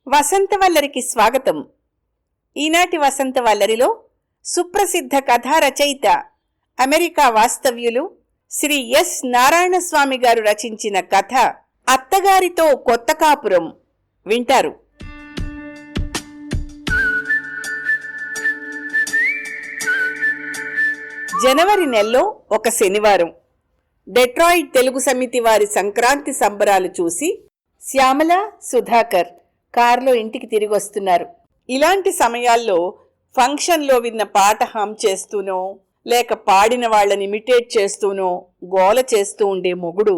వసంతవల్లరికి స్వాగతం. ఈనాటి వసంతవల్లరిలో సుప్రసిద్ధ కథా రచయిత, అమెరికా వాస్తవ్యులు శ్రీ ఎస్ నారాయణస్వామి గారు రచించిన కథ అత్తగారితో కొత్త కాపురం వింటారు. జనవరి నెలలో ఒక శనివారం డెట్రాయిట్ తెలుగు సమితి వారి సంక్రాంతి సంబరాలు చూసి శ్యామల, సుధాకర్ కారులో ఇంటికి తిరిగి వస్తున్నారు. ఇలాంటి సమయాల్లో ఫంక్షన్లో విన్న పాట హమ్ చేస్తూనో లేక పాడిన వాళ్ళని ఇమిటేట్ చేస్తూనో గోల చేస్తూ ఉండే మొగుడు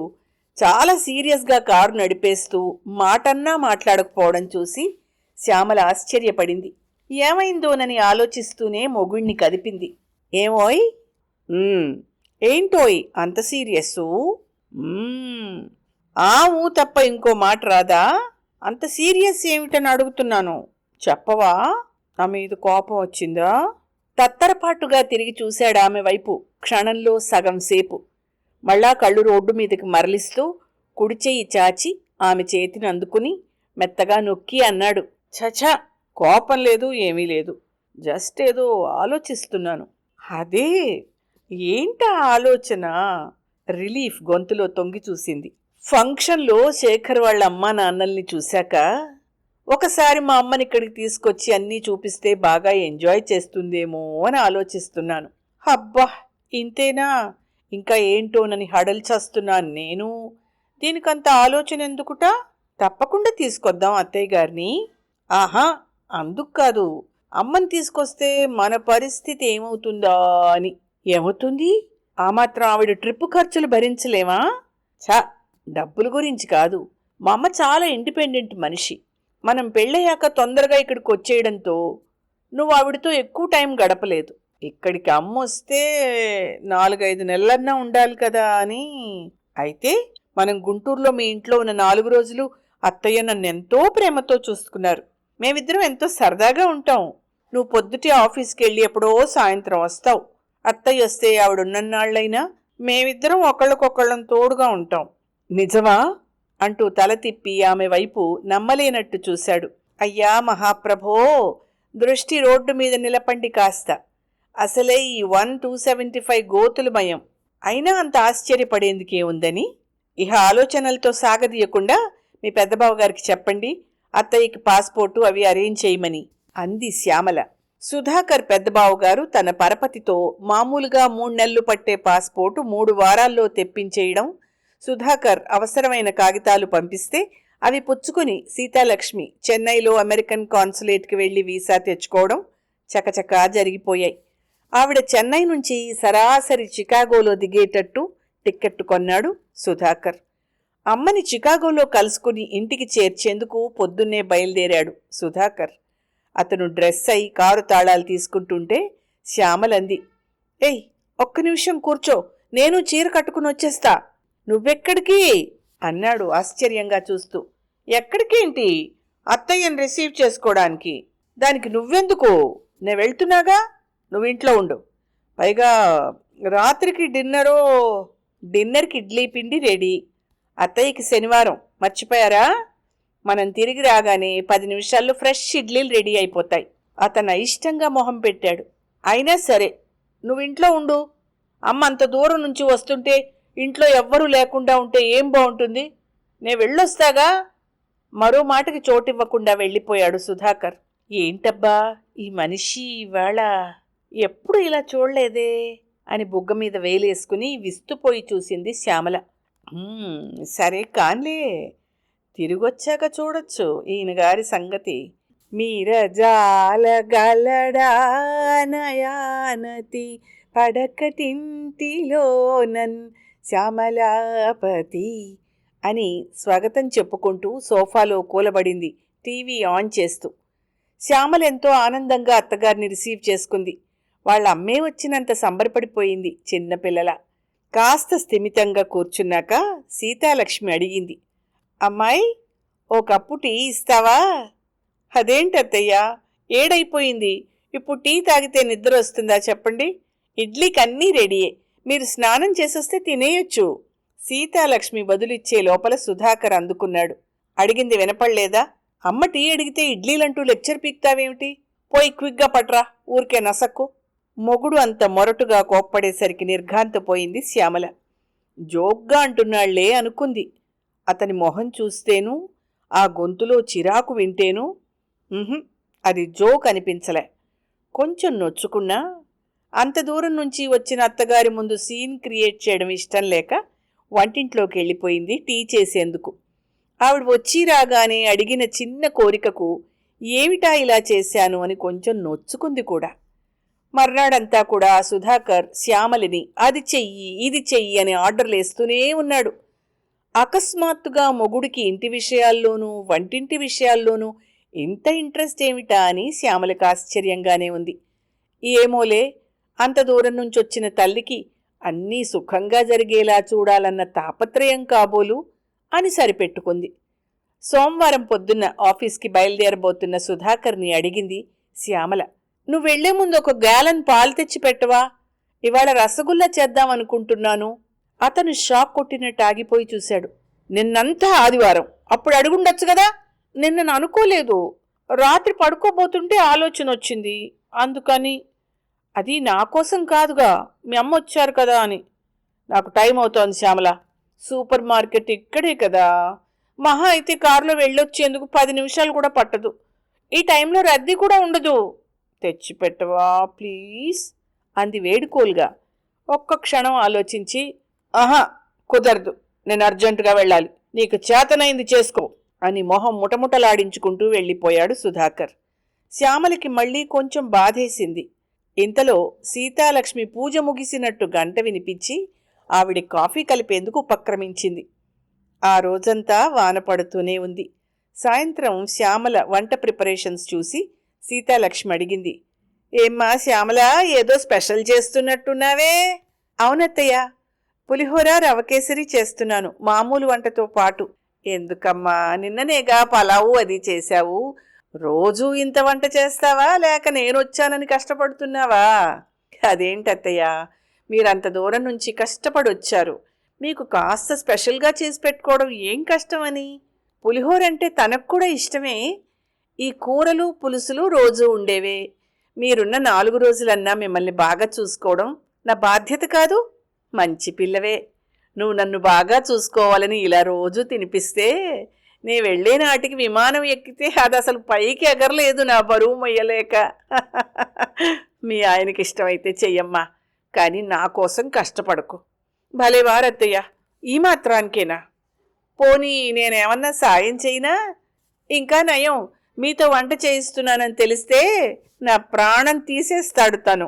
చాలా సీరియస్గా కారు నడిపేస్తూ మాటన్నా మాట్లాడకపోవడం చూసి శ్యామల ఆశ్చర్యపడింది. ఏమైందోనని ఆలోచిస్తూనే మొగుణ్ణి కదిపింది. ఏమోయ్, ఏంటోయ్ అంత సీరియస్సు? ఊ తప్ప ఇంకో మాట రాదా? అంత సీరియస్ ఏమిటని అడుగుతున్నాను, చెప్పవా? నా మీద కోపం వచ్చిందా? తత్తరపాటుగా తిరిగి చూశాడు ఆమె వైపు క్షణంలో సగం సేపు. మళ్ళా కళ్ళు రోడ్డు మీదకి మరలిస్తూ కుడి చెయ్యి చాచి ఆమె చేతిని అందుకుని మెత్తగా నొక్కి అన్నాడు, చచా, కోపం లేదు, ఏమీ లేదు, జస్ట్ ఏదో ఆలోచిస్తున్నాను. అదే, ఏంటా ఆలోచన? రిలీఫ్ గొంతులో తొంగి చూసింది. ఫంక్షన్లో శేఖర్ వాళ్ళ అమ్మా నాన్నల్ని చూశాక ఒకసారి మా అమ్మని ఇక్కడికి తీసుకొచ్చి అన్నీ చూపిస్తే బాగా ఎంజాయ్ చేస్తుందేమో అని ఆలోచిస్తున్నాను. అబ్బా, ఇంతేనా? ఇంకా ఏంటోనని హడల్ చేస్తున్నాను నేను. దీనికంత ఆలోచన ఎందుకుట? తప్పకుండా తీసుకొద్దాం అత్తయ్య గారిని. ఆహా, అందుకు కాదు, అమ్మని తీసుకొస్తే మన పరిస్థితి ఏమవుతుందా అని. ఏమవుతుంది? ఆ మాత్రం ఆవిడ ట్రిప్పు ఖర్చులు భరించలేమా? డబ్బుల గురించి కాదు, మా అమ్మ చాలా ఇండిపెండెంట్ మనిషి. మనం పెళ్ళయ్యాక తొందరగా ఇక్కడికి వచ్చేయడంతో నువ్వు ఆవిడతో ఎక్కువ టైం గడపలేదు. ఇక్కడికి అమ్మ వస్తే 4-5 నెలలన్నా ఉండాలి కదా అని. అయితే మనం గుంటూరులో మీ ఇంట్లో ఉన్న 4 రోజులు అత్తయ్య నన్ను ఎంతో ప్రేమతో చూసుకున్నారు. మేమిద్దరం ఎంతో సరదాగా ఉంటాం. నువ్వు పొద్దుటే ఆఫీస్కి వెళ్ళి ఎప్పుడో సాయంత్రం వస్తావు. అత్తయ్య వస్తే ఆవిడున్నన్నాళ్ళైనా మేమిద్దరం ఒకళ్ళకొకళ్ళం తోడుగా ఉంటాం. నిజమా? అంటూ తల తిప్పి ఆమె వైపు నమ్మలేనట్టు చూశాడు. అయ్యా మహాప్రభో, దృష్టి రోడ్డు మీద నిలపండి కాస్త. అసలే ఈ 1-275 గోతులు మయం. అయినా అంత ఆశ్చర్యపడేందుకే ఉందని. ఇహ ఆలోచనలతో సాగదీయకుండా మీ పెద్దబావ గారికి చెప్పండి, అత్తయ్యకి పాస్పోర్టు అవి అరేంజ్ చేయమని అంది శ్యామల. సుధాకర్ పెద్దబావు గారు తన పరపతితో మామూలుగా 3 నెలలు పట్టే పాస్పోర్టు 3 వారాల్లో తెప్పించేయడం, సుధాకర్ అవసరమైన కాగితాలు పంపిస్తే అవి పుచ్చుకుని సీతాలక్ష్మి చెన్నైలో అమెరికన్ కాన్సులేట్కి వెళ్లి వీసా తెచ్చుకోవడం చకచకా జరిగిపోయాయి. ఆవిడ చెన్నై నుంచి సరాసరి చికాగోలో దిగేటట్టు టిక్కెట్టు కొన్నాడు సుధాకర్. అమ్మని చికాగోలో కలుసుకుని ఇంటికి చేర్చేందుకు పొద్దున్నే బయలుదేరాడు సుధాకర్. అతను డ్రెస్ అయి కారు తాళాలు తీసుకుంటుంటే శ్యామలంది, ఏయ్, ఒక్క నిమిషం కూర్చో, నేను చీర కట్టుకుని వచ్చేస్తా. నువ్వెక్కడికి? అన్నాడు ఆశ్చర్యంగా చూస్తూ. ఎక్కడికేంటి? అత్తయ్యని రిసీవ్ చేసుకోవడానికి. దానికి నువ్వెందుకు? నేను వెళ్తున్నాగా, నువ్వింట్లో ఉండు. పైగా రాత్రికి డిన్నర్కి ఇడ్లీ పిండి రెడీ. అత్తయ్యకి శనివారం, మర్చిపోయారా? మనం తిరిగి రాగానే 10 నిమిషాల్లో ఫ్రెష్ ఇడ్లీలు రెడీ అయిపోతాయి. అతను ఇష్టంగా మొహం పెట్టాడు. అయినా సరే, నువ్వింట్లో ఉండు. అమ్మ అంత దూరం నుంచి వస్తుంటే ఇంట్లో ఎవ్వరూ లేకుండా ఉంటే ఏం బాగుంటుంది? నే వెళ్ళొస్తాగా. మరో మాటకి చోటివ్వకుండా వెళ్ళిపోయాడు సుధాకర్. ఏంటబ్బా ఈ మనిషి ఇవాళ, ఎప్పుడు ఇలా చూడలేదే అని బుగ్గ మీద వేలేసుకుని విస్తుపోయి చూసింది శ్యామల. సరే కాన్లే, తిరిగొచ్చాక చూడొచ్చు ఈయనగారి సంగతి. మీరజాల గలడా నయానతి పడకటింటిలోనన్ శ్యామలాపతి అని స్వాగతం చెప్పుకుంటూ సోఫాలో కూలబడింది టీవీ ఆన్ చేస్తూ. శ్యామలెంతో ఆనందంగా అత్తగారిని రిసీవ్ చేసుకుంది. వాళ్ళ అమ్మే వచ్చినంత సంబరపడిపోయింది చిన్నపిల్లల. కాస్త స్థిమితంగా కూర్చున్నాక సీతాలక్ష్మి అడిగింది, అమ్మాయి, ఓ కప్పు టీ ఇస్తావా? అదేంటత్తయ్యా, ఏడైపోయింది, ఇప్పుడు టీ తాగితే నిద్ర వస్తుందా చెప్పండి? ఇడ్లీకి అన్నీ రెడీయే, మీరు స్నానం చేసొస్తే తినేయొచ్చు. సీతాలక్ష్మి బదులిచ్చే లోపల సుధాకర్ అందుకున్నాడు. అడిగింది వినపడలేదా? అమ్మ టీ అడిగితే ఇడ్లీలంటూ లెక్చర్ పీక్తావేమిటి? పోయి క్విక్గా పట్రా, ఊరికే నసక్కు. మొగుడు అంత మొరటుగా కోప్పడేసరికి నిర్ఘాంతపోయింది శ్యామల. జోక్గా అంటున్నాళ్లే అనుకుంది. అతని మొహం చూస్తేనూ ఆ గొంతులో చిరాకు వింటేనూ అది జోక్ అనిపించలే. కొంచెం నొచ్చుకున్నా అంత దూరం నుంచి వచ్చిన అత్తగారి ముందు సీన్ క్రియేట్ చేయడం ఇష్టం లేక వంటింట్లోకి వెళ్ళిపోయింది టీ చేసేందుకు. ఆవిడ వచ్చి రాగానే అడిగిన చిన్న కోరికకు ఏమిటా ఇలా చేశాను అని కొంచెం నొచ్చుకుంది కూడా. మర్నాడంతా కూడా సుధాకర్ శ్యామలిని అది చెయ్యి ఇది చెయ్యి అని ఆర్డర్లేస్తూనే ఉన్నాడు. అకస్మాత్తుగా మొగుడికి ఇంటి విషయాల్లోనూ వంటింటి విషయాల్లోనూ ఇంత ఇంట్రెస్ట్ ఏమిటా అని శ్యామలకు ఆశ్చర్యంగానే ఉంది. ఏమోలే, అంత దూరం నుంచొచ్చిన తల్లికి అన్నీ సుఖంగా జరిగేలా చూడాలన్న తాపత్రయం కాబోలు అని సరిపెట్టుకుంది. సోమవారం పొద్దున్న ఆఫీస్కి బయలుదేరబోతున్న సుధాకర్ని అడిగింది శ్యామల. నువ్వెళ్లే ముందు ఒక గ్యాలన్ పాలు తెచ్చి పెట్టవా? ఇవాళ రసగుల్లా చేద్దామనుకుంటున్నాను. అతను షాక్ కొట్టినట్టు ఆగిపోయి చూశాడు. నిన్నంతా ఆదివారం, అప్పుడు అడుగుండొచ్చు కదా. నిన్నను అనుకోలేదు. రాత్రి పడుకోబోతుంటే ఆలోచన వచ్చింది, అందుకని. అది నా కోసం కాదుగా, మీ అమ్మ వచ్చారు కదా అని. నాకు టైం అవుతోంది శ్యామల. సూపర్ మార్కెట్ ఇక్కడే కదా, మహా అయితే కారులో వెళ్ళొచ్చేందుకు 10 నిమిషాలు కూడా పట్టదు. ఈ టైంలో రద్దీ కూడా ఉండదు. తెచ్చిపెట్టవా ప్లీజ్ అంది వేడుకోలుగా. ఒక్క క్షణం ఆలోచించి, ఆహా కుదరదు, నేను అర్జెంటుగా వెళ్ళాలి, నీకు చేతనైంది చేసుకో అని మొహం ముటముటలాడించుకుంటూ వెళ్ళిపోయాడు సుధాకర్. శ్యామలకి మళ్లీ కొంచెం బాధేసింది. ఇంతలో సీతాలక్ష్మి పూజ ముగిసినట్టు గంట వినిపించి ఆవిడ కాఫీ కలిపేందుకు ఉపక్రమించింది. ఆ రోజంతా వాన పడుతూనే ఉంది. సాయంత్రం శ్యామల వంట ప్రిపరేషన్స్ చూసి సీతాలక్ష్మి అడిగింది, ఏమ్మా శ్యామల, ఏదో స్పెషల్ చేస్తున్నట్టున్నావే? అవునత్తయ్య, పులిహోర రవకేసరి చేస్తున్నాను, మామూలు వంటతో పాటు. ఎందుకమ్మా, నిన్ననేగా పలావు అది చేశావు. రోజూ ఇంత వంట చేస్తావా, లేక నేనొచ్చానని కష్టపడుతున్నావా? అదేంటత్తయ్య, మీరంత దూరం నుంచి కష్టపడొచ్చారు, మీకు కాస్త స్పెషల్గా చేసి పెట్టుకోవడం ఏం కష్టమని? పులిహోర అంటే తనకు కూడా ఇష్టమే. ఈ కూరలు పులుసులు రోజూ ఉండేవే. మీరున్న 4 రోజులన్నా మిమ్మల్ని బాగా చూసుకోవడం నా బాధ్యత కాదు? మంచి పిల్లవే. నువ్వు నన్ను బాగా చూసుకోవాలని ఇలా రోజూ తినిపిస్తే నే వెళ్లే నాటికి విమానం ఎక్కితే అది అసలు పైకి ఎగరలేదు, నా బరువు మొయ్యలేక. మీ ఆయనకి ఇష్టమైతే చెయ్యమ్మా, కానీ నా కోసం కష్టపడకు. భలేవారత్తయ్య, ఈ మాత్రానికేనా? పోనీ నేనేమన్నా సాయం చేయనా? ఇంకా నయం, మీతో వంట చేయిస్తున్నానని తెలిస్తే నా ప్రాణం తీసేస్తాడు తను.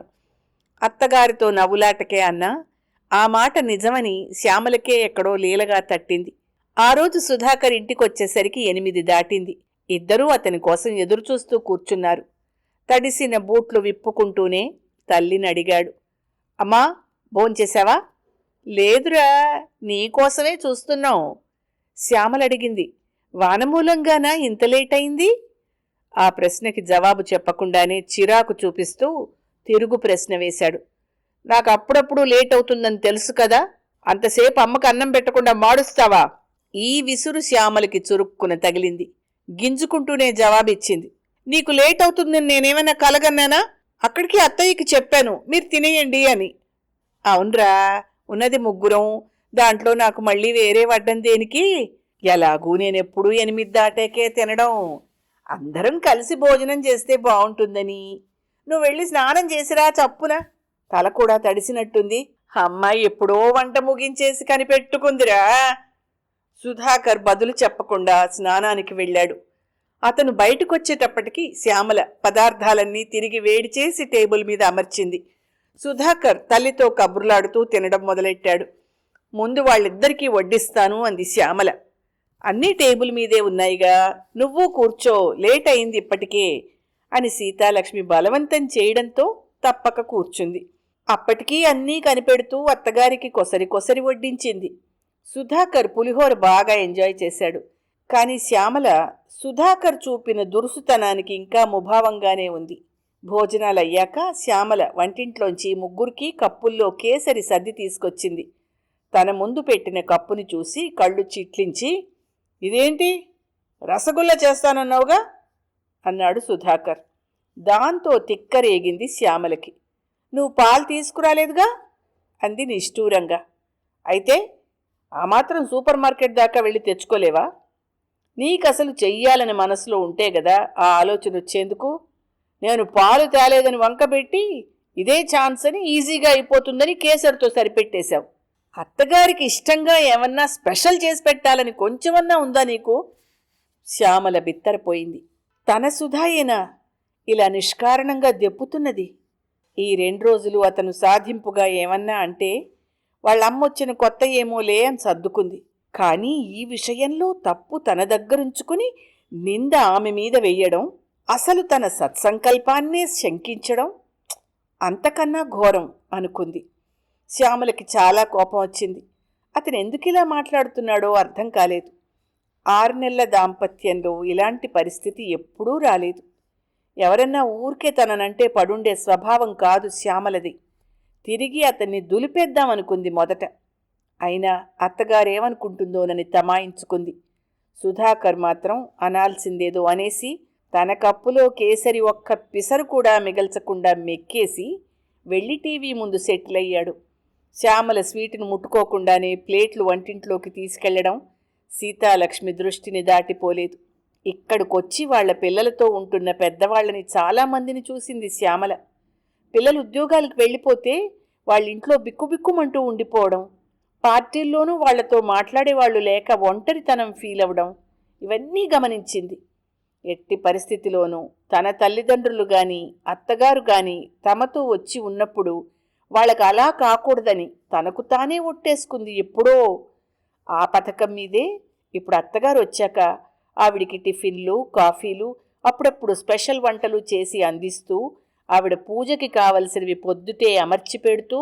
అత్తగారితో నవ్వులాటకే అన్నా. ఆ మాట నిజమని శ్యామలకే ఎక్కడో లీలగా తట్టింది. ఆ రోజు సుధాకర్ ఇంటికొచ్చేసరికి 8 దాటింది. ఇద్దరూ అతని కోసం ఎదురుచూస్తూ కూర్చున్నారు. తడిసిన బూట్లు విప్పుకుంటూనే తల్లిని అడిగాడు, అమ్మా భోంచేశావా? లేదురా, నీకోసమే చూస్తున్నాం. శ్యామలడిగింది. వానమూలంగానా ఇంత లేట్ అయింది? ఆ ప్రశ్నకి జవాబు చెప్పకుండానే చిరాకు చూపిస్తూ తిరుగు ప్రశ్న వేశాడు. నాకు అప్పుడప్పుడు లేట్ అవుతుందని తెలుసు కదా, అంతసేపు అమ్మకు అన్నం పెట్టకుండా మాడుస్తావా? ఈ విసురు శ్యామలకి చురుక్కున తగిలింది. గింజుకుంటూనే జవాబిచ్చింది. నీకు లేట్ అవుతుందని నేనేమైనా కలగన్నానా? అక్కడికి అత్తయ్యకి చెప్పాను, మీరు తినేయండి అని. అవునరా, ఉన్నది 3, దాంట్లో నాకు మళ్ళీ వేరే వడ్డం దేనికి? ఎలాగూ నేనెప్పుడూ 8 దాటాకే తినడం. అందరం కలిసి భోజనం చేస్తే బావుంటుందని. నువ్వు వెళ్ళి స్నానం చేసిరా చప్పున. తల కూడా తడిసినట్టుంది. అమ్మాయి ఎప్పుడో వంట ముగించేసి కనిపెట్టుకుందిరా. సుధాకర్ బదులు చెప్పకుండా స్నానానికి వెళ్ళాడు. అతను బయటకొచ్చేటప్పటికి శ్యామల పదార్థాలన్నీ తిరిగి వేడి చేసి టేబుల్ మీద అమర్చింది. సుధాకర్ తల్లితో కబుర్లాడుతూ తినడం మొదలెట్టాడు. ముందు వాళ్ళిద్దరికీ వడ్డిస్తాను అంది శ్యామల. అన్నీ టేబుల్ మీదే ఉన్నాయిగా, నువ్వు కూర్చో, లేట్ అయింది ఇప్పటికే అని సీతాలక్ష్మి బలవంతం చేయడంతో తప్పక కూర్చుంది. అప్పటికీ అన్నీ కనిపెడుతూ అత్తగారికి కొసరి కొసరి వడ్డించింది. సుధాకర్ పులిహోర బాగా ఎంజాయ్ చేశాడు. కాని శ్యామల సుధాకర్ చూపిన దురుసుతనానికి ఇంకా ముభావంగానే ఉంది. భోజనాలయ్యాక శ్యామల వంటింట్లోంచి 3 కప్పుల్లో కేసరి సర్ది తీసుకొచ్చింది. తన ముందు పెట్టిన కప్పుని చూసి కళ్ళు చిట్లించి, ఇదేంటి రసగుల్లా చేస్తానన్నావుగా అన్నాడు సుధాకర్. దాంతో తిక్కరేగింది శ్యామలకి. నువ్వు పాలు తీసుకురాలేదుగా అంది నిష్ఠూరంగా. అయితే ఆ మాత్రం సూపర్ మార్కెట్ దాకా వెళ్ళి తెచ్చుకోలేవా? నీకసలు చెయ్యాలని మనసులో ఉంటే గదా ఆ ఆలోచన వచ్చేందుకు. నేను పాలు తేలేదని వంకబెట్టి ఇదే ఛాన్స్ అని ఈజీగా అయిపోతుందని కేసరితో సరిపెట్టేశావు. అత్తగారికి ఇష్టంగా ఏమన్నా స్పెషల్ చేసి పెట్టాలని కొంచెమన్నా ఉందా నీకు? శ్యామల బిత్తరపోయింది. తన సుధాయేనా ఇలా నిష్కారణంగా దెప్పుతున్నది? ఈ 2 రోజులు అతను సాధింపుగా ఏమన్నా అంటే వాళ్ళమ్మొచ్చిన కొత్త ఏమోలే అని సర్దుకుంది. కానీ ఈ విషయంలో తప్పు తన దగ్గరుంచుకుని నింద ఆమె మీద వెయ్యడం, అసలు తన సత్సంకల్పాన్నే శంకించడం అంతకన్నా ఘోరం అనుకుంది. శ్యామలకి చాలా కోపం వచ్చింది. అతను ఎందుకిలా మాట్లాడుతున్నాడో అర్థం కాలేదు. 6 నెలల దాంపత్యంలో ఇలాంటి పరిస్థితి ఎప్పుడూ రాలేదు. ఎవరన్నా ఊరికే తననంటే పడుండే స్వభావం కాదు శ్యామలది. తిరిగి అతన్ని దులిపేద్దామనుకుంది మొదట. అయినా అత్తగారేమనుకుంటుందోనని తమాయించుకుంది. సుధాకర్ మాత్రం అనాల్సిందేదో అనేసి తన కప్పులో కేసరి ఒక్క పిసరు కూడా మిగల్చకుండా మెక్కేసి వెళ్ళి టీవీ ముందు సెటిల్ అయ్యాడు. శ్యామల స్వీటును ముట్టుకోకుండానే ప్లేట్లు వంటింట్లోకి తీసుకెళ్లడం సీతాలక్ష్మి దృష్టిని దాటిపోలేదు. ఇక్కడికొచ్చి వాళ్ల పిల్లలతో ఉంటున్న పెద్దవాళ్లని చాలామందిని చూసింది శ్యామల. పిల్లలు ఉద్యోగాలకు వెళ్ళిపోతే వాళ్ళింట్లో బిక్కుబిక్కుమంటూ ఉండిపోవడం, పార్టీల్లోనూ వాళ్లతో మాట్లాడేవాళ్లు లేక ఒంటరితనం ఫీల్ అవ్వడం, ఇవన్నీ గమనించింది. ఎట్టి పరిస్థితిలోనూ తన తల్లిదండ్రులు గాని అత్తగారు గాని తమతో వచ్చి ఉన్నప్పుడు వాళ్ళకు అలా కాకూడదని తనకు తానే ఒట్టేసుకుంది ఎప్పుడో. ఆ పథకం మీదే ఇప్పుడు అత్తగారు వచ్చాక ఆవిడికి టిఫిన్లు, కాఫీలు, అప్పుడప్పుడు స్పెషల్ వంటలు చేసి అందిస్తూ, ఆవిడ పూజకి కావలసినవి పొద్దుటే అమర్చి పెడుతూ,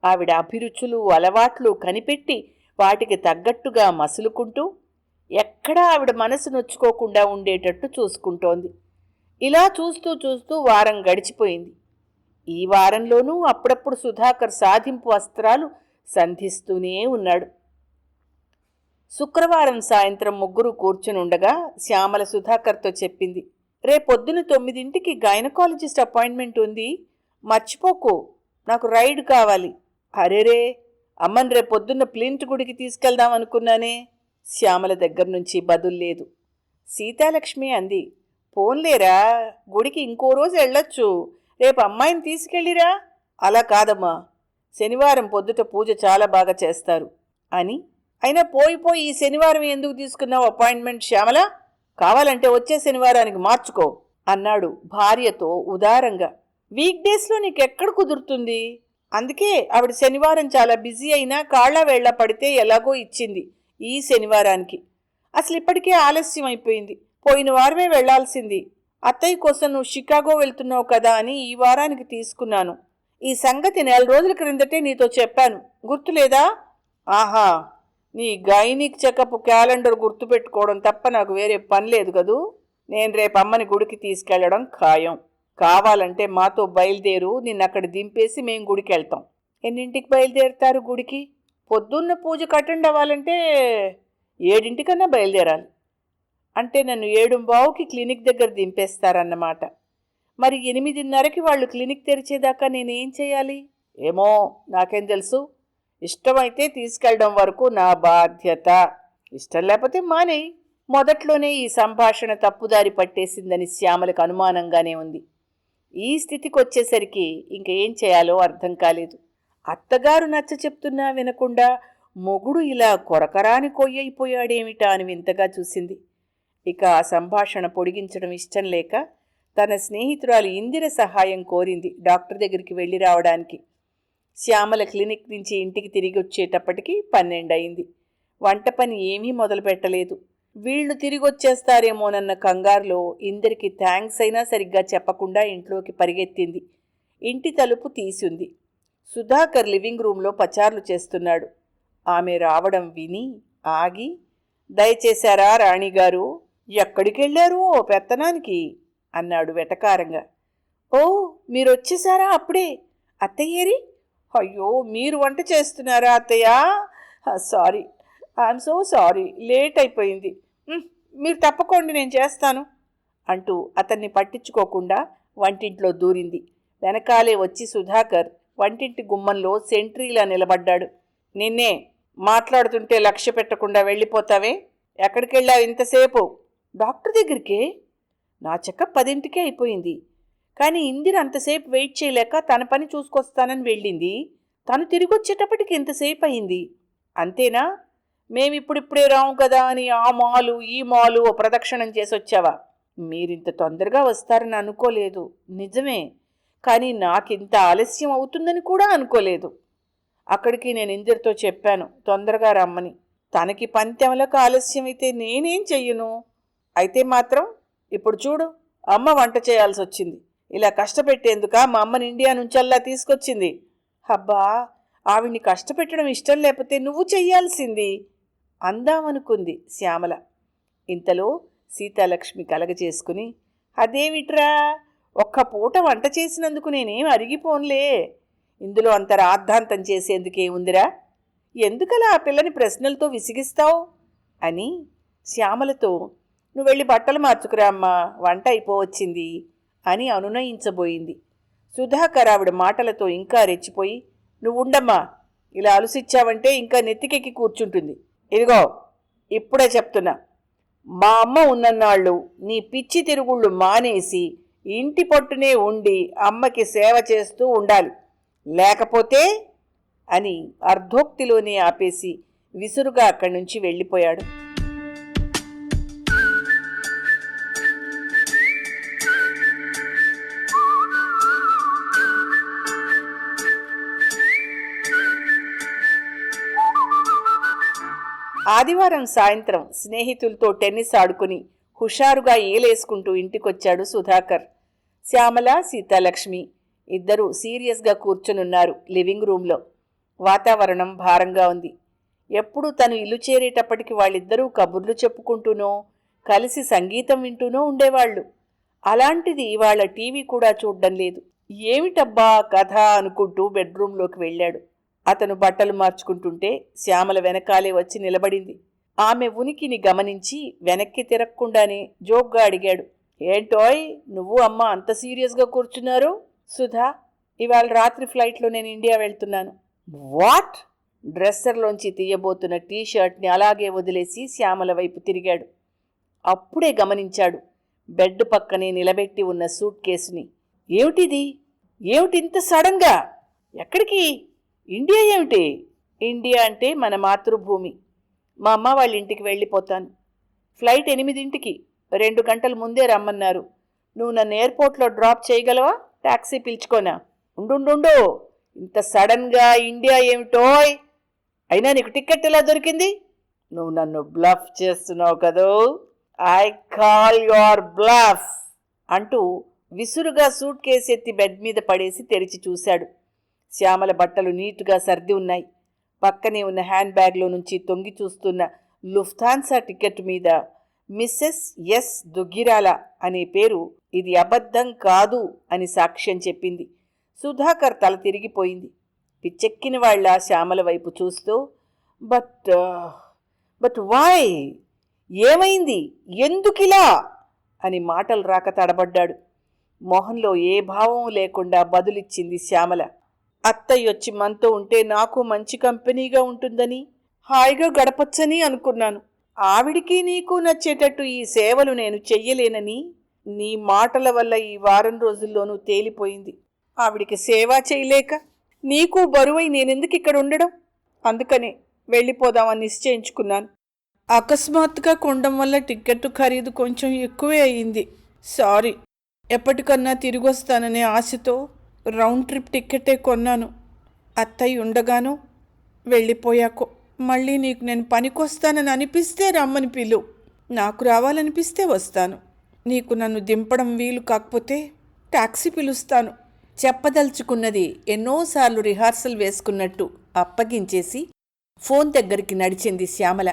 ఆవిడ అభిరుచులు అలవాట్లు కనిపెట్టి వాటికి తగ్గట్టుగా మసులుకుంటూ ఎక్కడా ఆవిడ మనసు నొచ్చుకోకుండా ఉండేటట్టు చూసుకుంటోంది. ఇలా చూస్తూ చూస్తూ వారం గడిచిపోయింది. ఈ వారంలోనూ అప్పుడప్పుడు సుధాకర్ సాధింపు అస్త్రాలు సంధిస్తూనే ఉన్నాడు. శుక్రవారం సాయంత్రం ముగ్గురు కూర్చునుండగా శ్యామల సుధాకర్తో చెప్పింది, రేపొద్దున 9ంటికి గైనకాలజిస్ట్ అపాయింట్మెంట్ ఉంది, మర్చిపోకు, నాకు రైడ్ కావాలి. అరేరే, అమ్మని రేపొద్దున్న ప్లింట్ గుడికి తీసుకెళ్దాం అనుకున్నానే. శ్యామల దగ్గర నుంచి బదుల్లేదు. సీతాలక్ష్మి అంది, పోన్లేరా, గుడికి ఇంకో రోజు వెళ్ళొచ్చు, రేపు అమ్మాయిని తీసుకెళ్ళిరా. అలా కాదమ్మా, శనివారం పొద్దుట పూజ చాలా బాగా చేస్తారు అని. అయినా పోయి ఈ శనివారం ఎందుకు తీసుకున్నావు అపాయింట్మెంట్ శ్యామల? కావాలంటే వచ్చే శనివారానికి మార్చుకో అన్నాడు భార్యతో ఉదారంగా. వీక్ డేస్లో నీకెక్కడ కుదురుతుంది? అందుకే ఆవిడ శనివారం చాలా బిజీ అయినా కాళ్ళ వేళ్ల పడితే ఎలాగో ఇచ్చింది ఈ శనివారానికి. అసలు ఇప్పటికే ఆలస్యం అయిపోయింది, పోయిన వారమే వెళ్లాల్సింది. అత్తయ్య కోసం నువ్వు షికాగో వెళ్తున్నావు కదా అని ఈ వారానికి తీసుకున్నాను. ఈ సంగతి 4 రోజుల క్రిందటే నీతో చెప్పాను, గుర్తులేదా? ఆహా, నీ గైనిక్ చెకప్ క్యాలెండర్ గుర్తుపెట్టుకోవడం తప్ప నాకు వేరే పని లేదు కదూ. నేను రేపు అమ్మని గుడికి తీసుకెళ్లడం ఖాయం. కావాలంటే మాతో బయలుదేరు, నిన్నక్కడ దింపేసి మేం గుడికి వెళ్తాం. ఎన్నింటికి బయలుదేరుతారు గుడికి? పొద్దున్న పూజకు అటెండ్ అవ్వాలంటే 7 బయలుదేరాలి. అంటే నన్ను 7:15కి క్లినిక్ దగ్గర దింపేస్తారన్నమాట. మరి 8:30కి వాళ్ళు క్లినిక్ తెరిచేదాకా నేనేం చేయాలి? ఏమో, నాకేం తెలుసు. ఇష్టమైతే తీసుకెళ్ళడం వరకు నా బాధ్యత, ఇష్టం లేకపోతే మానేయి. మొదట్లోనే ఈ సంభాషణ తప్పుదారి పట్టేసిందని శ్యామలకు అనుమానంగానే ఉంది. ఈ స్థితికి వచ్చేసరికి ఇంకేం చేయాలో అర్థం కాలేదు. అత్తగారు నచ్చ చెప్తున్నా వినకుండా మొగుడు ఇలా కొరకరాని కొయ్యైపోయాడేమిటా అని వింతగా చూసింది. ఇక ఆ సంభాషణ పొడిగించడం ఇష్టం లేక తన స్నేహితురాలు ఇందిర సహాయం కోరింది డాక్టర్ దగ్గరికి వెళ్ళి రావడానికి. శ్యామల క్లినిక్ నుంచి ఇంటికి తిరిగి వచ్చేటప్పటికి 12 అయింది. వంట పని ఏమీ మొదలు పెట్టలేదు. వీళ్లు తిరిగొచ్చేస్తారేమోనన్న కంగారులో ఇందరికి థ్యాంక్స్ అయినా సరిగ్గా చెప్పకుండా ఇంట్లోకి పరిగెత్తింది. ఇంటి తలుపు తీసుంది. సుధాకర్ లివింగ్ రూంలో పచార్లు చేస్తున్నాడు. ఆమె రావడం విని ఆగి, దయచేశారా రాణిగారు? ఎక్కడికెళ్ళారు ఓ పెత్తనానికి అన్నాడు వెటకారంగా. ఓ, మీరొచ్చేశారా అప్పుడే? అత్తయ్యేరి? అయ్యో, మీరు వంట చేస్తున్నారా అత్తయ్య? Sorry, I'm so sorry, late అయిపోయింది. మీరు తప్పకోండి, నేను చేస్తాను అంటూ అతన్ని పట్టించుకోకుండా వంటింట్లో దూరింది. వెనకాలే వచ్చి సుధాకర్ వంటింటి గుమ్మంలో సెంట్రీలా నిలబడ్డాడు. నిన్నే మాట్లాడుతుంటే లక్ష్య పెట్టకుండా వెళ్ళిపోతావే? ఎక్కడికెళ్ళావు ఇంతసేపు? డాక్టర్ దగ్గరికే. నా చెకప్ 10ంటికే అయిపోయింది. కానీ ఇందిర అంతసేపు వెయిట్ చేయలేక తన పని చూసుకొస్తానని వెళ్ళింది. తను తిరిగొచ్చేటప్పటికి ఇంతసేపు అయింది. అంతేనా? మేమిప్పుడిప్పుడే రాము కదా అని ఆ మాలు ఈ మాలు ఓ ప్రదక్షిణం చేసొచ్చావా? మీరింత తొందరగా వస్తారని అనుకోలేదు. నిజమే, కానీ నాకింత ఆలస్యం అవుతుందని కూడా అనుకోలేదు. అక్కడికి నేను ఇందిరతో చెప్పాను తొందరగా రమ్మని. తనకి పంతెంలకు ఆలస్యమైతే నేనేం చెయ్యను? అయితే మాత్రం ఇప్పుడు చూడు, అమ్మ వంట చేయాల్సి వచ్చింది. ఇలా కష్టపెట్టేందుక మా అమ్మని ఇండియా నుంచల్లా తీసుకొచ్చింది? అబ్బా, ఆవిడ్ని కష్టపెట్టడం ఇష్టం లేకపోతే నువ్వు చెయ్యాల్సింది అందామనుకుంది శ్యామల. ఇంతలో సీతాలక్ష్మి కలగజేసుకుని, అదేమిట్రా, ఒక్క పూట వంట చేసినందుకు నేనేం అరిగిపోన్లే. ఇందులో అంత రాద్ధాంతం చేసేందుకేముందిరా? ఎందుకలా ఆ పిల్లని ప్రశ్నలతో విసిగిస్తావు అని శ్యామలతో, నువ్వు వెళ్ళి బట్టలు మార్చుకురా అమ్మా, వంట అయిపోవచ్చింది అని అనునయించబోయింది. సుధాకర్ ఆవిడ మాటలతో ఇంకా రెచ్చిపోయి, నువ్వుండమ్మా, ఇలా అలుసిచ్చావంటే ఇంకా నెత్తికెక్కి కూర్చుంటుంది. ఇదిగో ఇప్పుడే చెప్తున్నా, మా అమ్మ ఉన్నన్నాళ్ళు నీ పిచ్చి తిరుగుళ్ళు మానేసి ఇంటి పట్టునే ఉండి అమ్మకి సేవ చేస్తూ ఉండాలి. లేకపోతే అని అర్ధోక్తిలోనే ఆపేసి విసురుగా అక్కడి నుంచి వెళ్ళిపోయాడు. ఆదివారం సాయంత్రం స్నేహితులతో టెన్నిస్ ఆడుకుని హుషారుగా ఏలేసుకుంటూ ఇంటికొచ్చాడు సుధాకర్. శ్యామల, సీతాలక్ష్మి ఇద్దరూ సీరియస్గా కూర్చునున్నారు లివింగ్ రూంలో. వాతావరణం భారంగా ఉంది. ఎప్పుడు తను ఇల్లు చేరేటప్పటికి వాళ్ళిద్దరూ కబుర్లు చెప్పుకుంటూనో కలిసి సంగీతం వింటూనో ఉండేవాళ్లు. అలాంటిది వాళ్ళ టీవీ కూడా చూడ్డం లేదు. ఏమిటబ్బా కథ అనుకుంటూ బెడ్రూంలోకి వెళ్ళాడు. అతను బట్టలు మార్చుకుంటుంటే శ్యామల వెనకాలే వచ్చి నిలబడింది. ఆమె ఉనికిని గమనించి వెనక్కి తిరగకుండానే జోక్గా అడిగాడు, ఏంటోయ్ నువ్వు అమ్మ అంత సీరియస్గా కూర్చున్నారు? సుధా, ఇవాళ రాత్రి ఫ్లైట్లో నేను ఇండియా వెళ్తున్నాను. వాట్? డ్రెస్సర్లోంచి తీయబోతున్న టీషర్ట్ని అలాగే వదిలేసి శ్యామల వైపు తిరిగాడు. అప్పుడే గమనించాడు బెడ్ పక్కనే నిలబెట్టి ఉన్న సూట్ కేసుని. ఏమిటిది? ఏమిటింత సడన్గా? ఎక్కడికి? ఇండియా ఏమిటి? ఇండియా అంటే మన మాతృభూమి. మా అమ్మ వాళ్ళ ఇంటికి వెళ్ళిపోతాను. ఫ్లైట్ 8ంటికి, 2 గంటల ముందే రమ్మన్నారు. నువ్వు నన్ను ఎయిర్పోర్ట్లో డ్రాప్ చేయగలవా? ట్యాక్సీ పిలుచుకోనా? ఉండు, ఇంత సడన్గా ఇండియా ఏమిటోయ్? అయినా నీకు టికెట్ ఎలా దొరికింది? నువ్వు నన్ను బ్లఫ్ చేస్తున్నావు కదూ. ఐ కాల్ యువర్ బ్లఫ్ అంటూ విసురుగా సూట్ కేసు ఎత్తి బెడ్ మీద పడేసి తెరిచి చూశాడు. శ్యామల బట్టలు నీటుగా సర్ది ఉన్నాయి. పక్కనే ఉన్న హ్యాండ్ బ్యాగ్లో నుంచి తొంగి చూస్తున్న లుఫ్థాన్సా టికెట్ మీద మిస్సెస్ ఎస్ దుగ్గిరాల అనే పేరు ఇది అబద్ధం కాదు అని సాక్ష్యం చెప్పింది. సుధాకర్ తల తిరిగిపోయింది. పిచ్చెక్కిన వాళ్ళ శ్యామల వైపు చూస్తూ, బట్ వై? ఏమైంది? ఎందుకిలా అని మాటలు రాక తడబడ్డాడు. మొహంలో ఏ భావం లేకుండా బదులిచ్చింది శ్యామల. అత్తయ్యొచ్చి మనతో ఉంటే నాకు మంచి కంపెనీగా ఉంటుందని, హాయిగా గడపచ్చని అనుకున్నాను. ఆవిడికి నీకు నచ్చేటట్టు ఈ సేవలు నేను చెయ్యలేనని నీ మాటల వల్ల ఈ వారం రోజుల్లోనూ తేలిపోయింది. ఆవిడికి సేవ చేయలేక నీకు బరువై నేనెందుకు ఇక్కడ ఉండడం? అందుకనే వెళ్ళిపోదామని నిశ్చయించుకున్నాను. అకస్మాత్తుగా కొనడం వల్ల టికెట్ ఖరీదు కొంచెం ఎక్కువే అయింది. సారీ. ఎప్పటికన్నా తిరిగొస్తాననే ఆశతో రౌండ్ ట్రిప్ టిక్కెటే కొన్నాను. అత్తయ్య ఉండగాను వెళ్ళిపోయాకో మళ్ళీ నీకు నేను పనికొస్తానని అనిపిస్తే రమ్మని పిలు. నాకు రావాలనిపిస్తే వస్తాను. నీకు నన్ను దింపడం వీలు కాకపోతే టాక్సీ పిలుస్తాను. చెప్పదలుచుకున్నది ఎన్నోసార్లు రిహార్సల్ వేసుకున్నట్టు అప్పగించేసి ఫోన్ దగ్గరికి నడిచింది శ్యామల.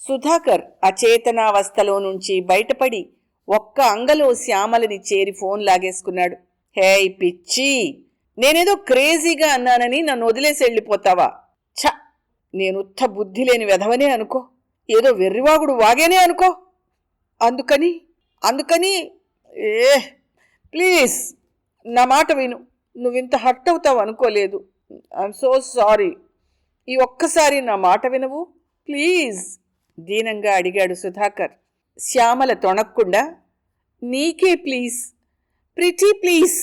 సుధాకర్ అచేతనావస్థలో నుంచి బయటపడి ఒక్క అంగలో శ్యామలని చేరి ఫోన్ లాగేసుకున్నాడు. హేయ్ పిచ్చి, నేనేదో క్రేజీగా అన్నానని నన్ను వదిలేసి వెళ్ళిపోతావా? ఛ, నేను ఉత్త బుద్ధి లేని వెధవనే అనుకో, ఏదో వెర్రివాగుడు వాగేనే అనుకో. అందుకని అందుకని ఏ ప్లీజ్ నా మాట విను. నువ్వింత హర్ట్ అవుతావు అనుకోలేదు. I'm so sorry. ఈ ఒక్కసారి నా మాట వినవు ప్లీజ్ దీనంగా అడిగాడు సుధాకర్. శ్యామల తొణక్కుండా, నీకే ప్లీజ్, ప్రిటీ ప్లీజ్,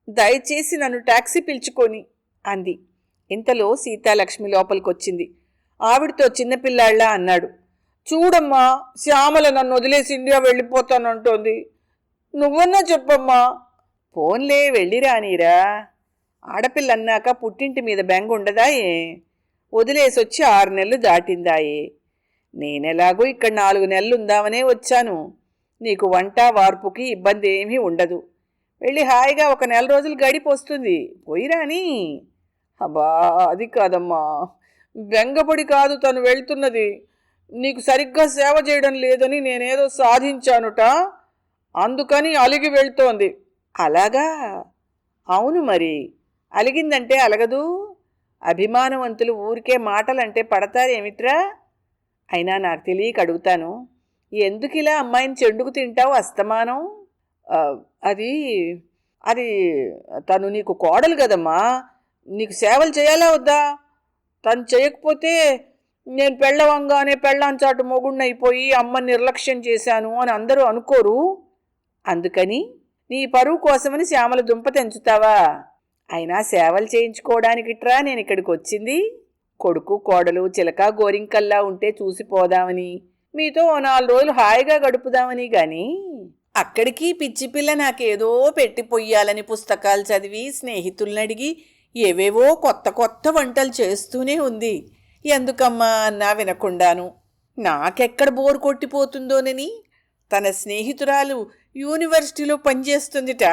దయచేసి నన్ను టాక్సీ పిలుచుకొని అంది. ఇంతలో సీతాలక్ష్మి లోపలికొచ్చింది. ఆవిడతో చిన్నపిల్లాళ్ళ అన్నాడు, చూడమ్మా, శ్యామల నన్ను వదిలేసి ఇండియా వెళ్ళిపోతానంటోంది. నువ్వన్నా చెప్పమ్మా. ఫోన్లే వెళ్ళిరానీరా. ఆడపిల్లన్నాక పుట్టింటి మీద బెంగ ఉండదాయే. వదిలేసొచ్చి 6 నెలలు దాటిందాయే. నేనెలాగూ ఇక్కడ 4 నెలలు ఉందామనే వచ్చాను. నీకు వంట వార్పుకి ఇబ్బంది ఏమీ ఉండదు. వెళ్ళి హాయిగా 1 నెల రోజులు గడిపొస్తుంది. పోయిరాని. అబ్బా, అది కాదమ్మా, బెంగపడి కాదు తను వెళ్తున్నది. నీకు సరిగ్గా సేవ చేయడం లేదని నేనేదో సాధించానుట, అందుకని అలిగి వెళ్తోంది. అలాగా? అవును మరి, అలిగిందంటే అలగదు. అభిమానవంతులు ఊరికే మాటలంటే పడతారేమిట్రా? అయినా నాకు తెలియక అడుగుతాను, ఎందుకిలా అమ్మాయిని చెండుకు తింటావు అస్తమానం? అది అది తను నీకు కోడలు కదమ్మా, నీకు సేవలు చేయాలా వద్దా? తను చేయకపోతే నేను పెళ్ళవంగానే పెళ్ళాంచాటు మొగుణ్ణైపోయి అమ్మ నిర్లక్ష్యం చేశాను అని అందరూ అనుకోరు. అందుకని నీ పరువు కోసమని శ్యామల దుంప తెంచుతావా? అయినా సేవలు చేయించుకోవడానికిట్రా నేను ఇక్కడికి వచ్చింది. కొడుకు కోడలు చిలక గోరింకల్లా ఉంటే చూసిపోదామని, మీతో 4 రోజులు హాయిగా గడుపుదామని గాని, అక్కడికి పిచ్చి పిల్ల నాకేదో పెట్టిపోయాలని పుస్తకాలు చదివి స్నేహితులనడిగి ఏవేవో కొత్త కొత్త వంటలు చేస్తూనే ఉంది. ఎందుకమ్మా అన్నా వినకుండాను. నాకెక్కడ బోరు కొట్టిపోతుందోనని తన స్నేహితురాలు యూనివర్సిటీలో పనిచేస్తుందిట.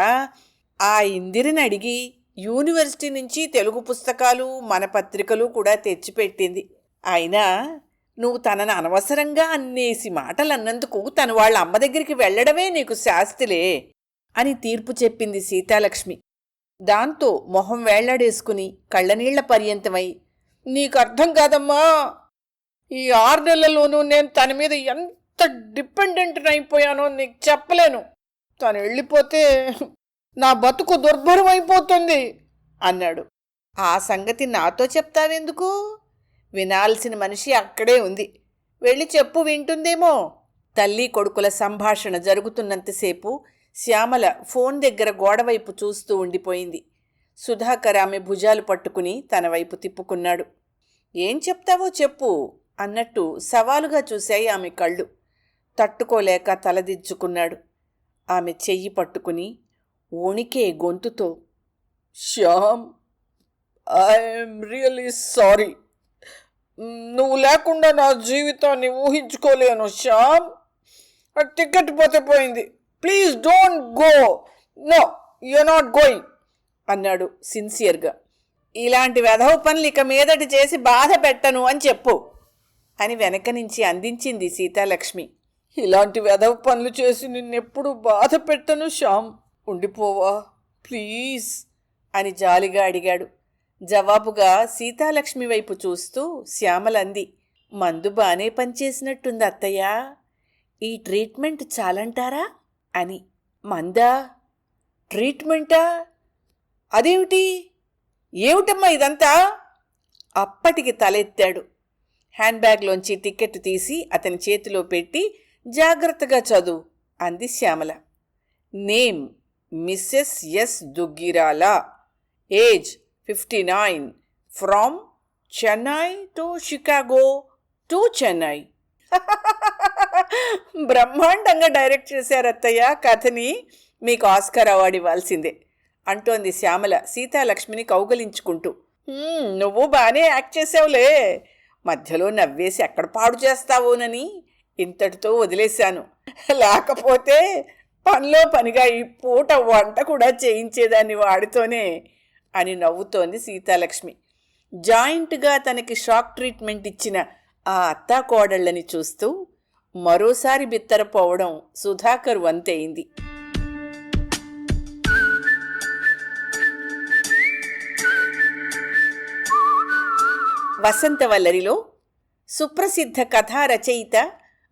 ఆ ఇందిరిని అడిగి యూనివర్సిటీ నుంచి తెలుగు పుస్తకాలు మన పత్రికలు కూడా తెచ్చిపెట్టింది. అయినా నువ్వు తనను అనవసరంగా అన్నేసి మాటలు అన్నందుకు తను వాళ్ళ అమ్మ దగ్గరికి వెళ్లడమే నీకు శాస్తిలే అని తీర్పు చెప్పింది సీతాలక్ష్మి. దాంతో మొహం వేళ్లాడేసుకుని కళ్ళనీళ్ల పర్యంతమై, నీకు అర్థం కాదమ్మా, ఈ 6 నెలల్లోనూ నేను తన మీద ఎంత డిపెండెంట్ అయిపోయానో నీకు చెప్పలేను. తను వెళ్ళిపోతే నా బతుకు దుర్భరం అయిపోతుంది అన్నాడు. ఆ సంగతి నాతో చెప్తావెందుకు? వినాల్సిన మనిషి అక్కడే ఉంది, వెళ్ళి చెప్పు, వింటుందేమో. తల్లి కొడుకుల సంభాషణ జరుగుతున్నంతసేపు శ్యామల ఫోన్ దగ్గర గోడవైపు చూస్తూ ఉండిపోయింది. సుధాకర్ ఆమె భుజాలు పట్టుకుని తన వైపు తిప్పుకున్నాడు. ఏం చెప్తావో చెప్పు అన్నట్టు సవాలుగా చూశాయి ఆమె కళ్ళు. తట్టుకోలేక తలదించుకున్నాడు. ఆమె చెయ్యి పట్టుకుని వణికే గొంతుతో, శ్యామ్, ఐఎమ్ రియల్లీ సారీ. నువ్వు లేకుండా నా జీవితాన్ని ఊహించుకోలేను శ్యామ్. టికెట్ పోతే పోయింది. Please don't go. No, you are not going అన్నాడు సిన్సియర్గా. ఇలాంటి వెధవ పనులు ఇక మీదటి చేసి బాధ పెట్టను అని చెప్పు అని వెనక నుంచి అందించింది సీతాలక్ష్మి. ఇలాంటి వెధవ పనులు చేసి నిన్నెప్పుడు బాధ పెట్టను శ్యామ్. ఉండిపోవా ప్లీజ్ అని జాలిగా అడిగాడు. జవాబుగా సీతాలక్ష్మి వైపు చూస్తూ శ్యామలంది, మందు బానే పనిచేసినట్టుంది అత్తయ్య. ఈ ట్రీట్మెంట్ చాలంటారా అని. మందా? ట్రీట్మెంటా? అదేమిటి? ఏమిటమ్మా ఇదంతా? అప్పటికి తలెత్తాడు. హ్యాండ్ బ్యాగ్లోంచి టికెట్ తీసి అతని చేతిలో పెట్టి, జాగ్రత్తగా చదువు అంది Shyamala. Name missus S Duggirala, age 59, from Chennai to Chicago to Chennai. బ్రహ్మాండంగా డైరెక్ట్ చేశారు అత్తయ్య కథని, మీకు ఆస్కార్ అవార్డు ఇవ్వాల్సిందే అంటోంది శ్యామల సీతాలక్ష్మిని కౌగలించుకుంటూ. నువ్వు బాగానే యాక్ట్ చేసావులే. మధ్యలో నవ్వేసి ఎక్కడ పాడు చేస్తావోనని ఇంతటితో వదిలేశాను. లేకపోతే పనిలో పనిగా ఈ పూట వంట కూడా చేయించేదాన్ని వాడితోనే అని నవ్వుతోంది సీతాలక్ష్మి. జాయింట్గా తనకి షాక్ ట్రీట్మెంట్ ఇచ్చిన ఆ అత్తా కోడళ్ళని చూస్తూ మరోసారి బిత్తరపోవడం సుధాకర్ వంతయింది. వసంతవల్లరిలో సుప్రసిద్ధ కథా రచయిత,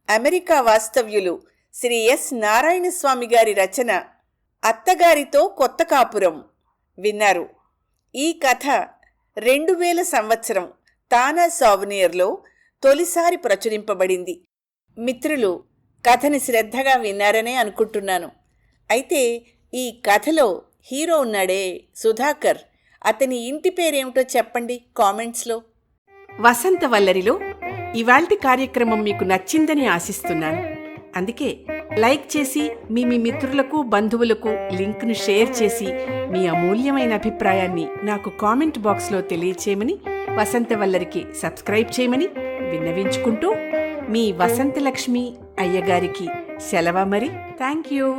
అమెరికా వాస్తవ్యులు శ్రీ ఎస్ నారాయణస్వామి గారి రచన అత్తగారితో కొత్త కాపురం విన్నారు. ఈ కథ 2000 సంవత్సరం తానా సావనీర్లో తొలిసారి ప్రచురింపబడింది. మిత్రులు కథని శ్రద్ధగా విన్నారనే అనుకుంటున్నాను. అయితే ఈ కథలో హీరో ఉన్నాడే సుధాకర్, అతని ఇంటి పేరేమిటో చెప్పండి కామెంట్స్లో. వసంతవల్లరిలో ఇవాల్టి కార్యక్రమం మీకు నచ్చిందని ఆశిస్తున్నాను. అందుకే లైక్ చేసి మీ మిత్రులకు బంధువులకు లింక్ను షేర్ చేసి మీ అమూల్యమైన అభిప్రాయాన్ని నాకు కామెంట్ బాక్స్లో తెలియచేయమని, వసంతవల్లరికి సబ్స్క్రైబ్ చేయమని విన్నవించుకుంటూ మీ వసంతలక్ష్మి అయ్యగారికి సెలవు మరి. Thank you.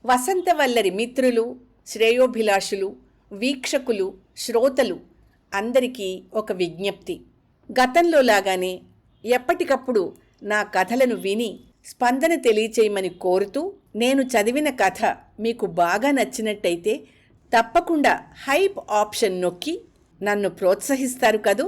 వసంతవల్లరి మిత్రులు, శ్రేయోభిలాషులు, వీక్షకులు, శ్రోతలు అందరికీ ఒక విజ్ఞప్తి. గతంలో లాగానే ఎప్పటికప్పుడు నా కథలను విని స్పందన తెలియచేయమని కోరుతూ, నేను చదివిన కథ మీకు బాగా నచ్చినట్టయితే తప్పకుండా హైప్ ఆప్షన్ నొక్కి నన్ను ప్రోత్సహిస్తారు కదూ.